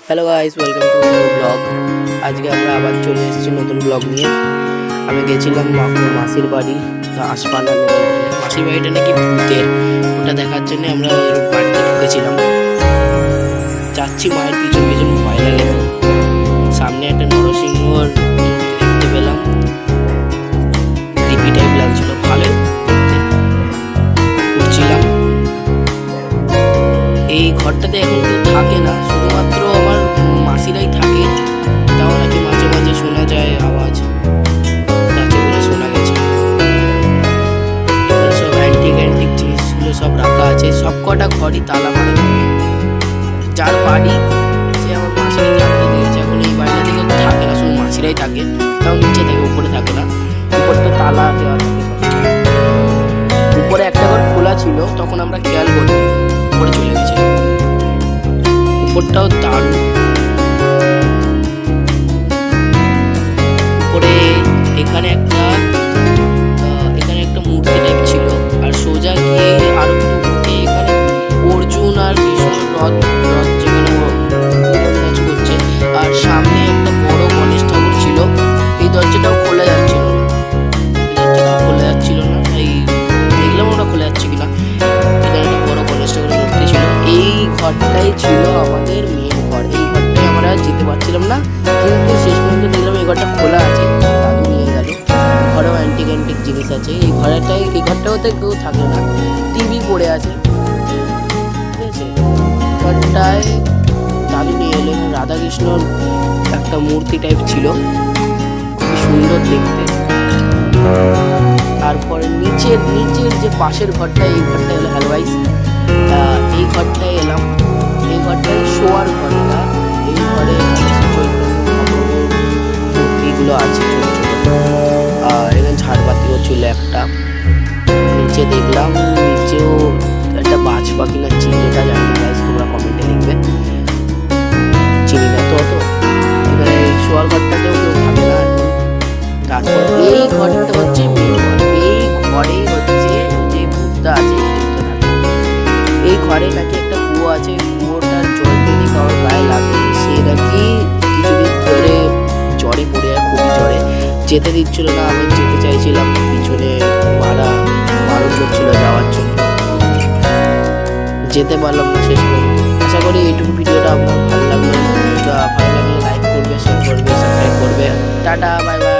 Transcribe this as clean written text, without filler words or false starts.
Hello guys, welcome to new blog. আজকে আমরা আবার চলে এসেছি নতুন ব্লগ নিয়ে। আমি গেছিলাম মাসির বাড়ি আশপানা। মাসির বাড়িটা নাকি ভূতের, ওটা দেখার জন্য আমরা বাড়িতে ঢুকেছিলাম। যাচ্ছি মায়ের পিছন পিছন ভয় লাগে। সামনে একটা নরসিংহর দেখতে পেলাম, ক্রিপি টাইপ লাগছিল, ভালো দেখতে। ঘুরছিলাম। এই ঘরটাতে এখন কেউ থাকে না, শুধুমাত্র আমার মাসিরাই থাকে। তাও নাকি মাঝে মাঝে শোনা যায় আওয়াজ, যাচ্ছে বলে শোনা গেছে। এখানে সব অ্যান্টিক জিনিসগুলো সব রাখা আছে। সব কটা ঘরই তালা মারা থাকে। যার বাড়ি সে আমার মাসিরাই থাকতে দিয়েছে। এখন এই বাড়িটা থেকে থাকে না, শুধু মাসিরাই থাকে। তাও নিচে থাকে, উপরে থাকে না। উপরটা তালা দেওয়া থাকে। উপরে একটা ঘর খোলা ছিল, তখন আমরা খেয়াল করি, উপরে চলে গেছিলাম। উপরটাও দারুণ। উপরে এখানে একটা মূর্তি টাইপ ছিল। আর সোজা গিয়ে আরো একটু উঠে এখানে অর্জুন আর কৃষ্ণ রথ যেখানে কাজ করছে। আর সামনে একটা বড় গণেশ ঠাকুর ছিল। এই দরজাটাও খোলা যাচ্ছিল না, তাই দেখলাম ওটা খোলা যাচ্ছে কিনা। এখানে একটা বড় গণেশ ঠাকুরের মূর্তি ছিল। এই ঘরটাই ছিল আমাদের মেন ঘর। এই ঘরটাই আমরা যেতে পারছিলাম না, কিন্তু শেষ পর্যন্ত দেখলাম এই ঘরটা খোলা আছে। দাদু নিয়ে গেল। ঘরেও অ্যান্টিক জিনিস আছে। এই ঘরটাতে কেউ থাকে না, টিভি পড়ে আছে। ঠিক আছে, ঘরটায় দাদু নিয়ে এলেন। রাধাকৃষ্ণর একটা মূর্তি টাইপ ছিল, খুবই সুন্দর দেখতে। তারপরে নিচের যে পাশের ঘরটা, এই ঘরটা এলো হ্যালওয়াইস। এই ঘরটায় এলাম। এই ঘরটায় শোয়ার ঘরটা। এই ঘরে মূর্তিগুলো আছে ছোট ছোট। আর এখানে ঝাড়বাতিও ছিল একটা। নিচে দেখলাম, নিচেও একটা বাজ পাখি না চিনিটা জানি না, তোমরা কমেন্টে লিখবে। চিনি না তো অত। এখানে শোয়ার ঘরটাতেও কেউ থাকে না এখন। তারপর এই ঘরটা হচ্ছে মেন ঘর। এই ঘরেই হচ্ছে যে ভূতটা আছে, এই ঘরে নাকি একটা কুয়ো আছে। কুয়োটার জল যদি কারোর গায়ে লাগে, সে নাকি কিছুদিন ধরে জ্বরে পড়ে যায়, খুবই জ্বরে। যেতে দিচ্ছিল না, আমি যেতে চাইছিলাম, পিছনে বারণ করছিল যাওয়ার জন্য, যেতে পারলাম না শেষ পর্যন্ত। আশা করি এইটুকু ভিডিওটা আপনার ভালো লাগলো। ভালো লাগলে লাইক করবে, শেয়ার করবে, সাবস্ক্রাইব করবে। Tata, bye bye.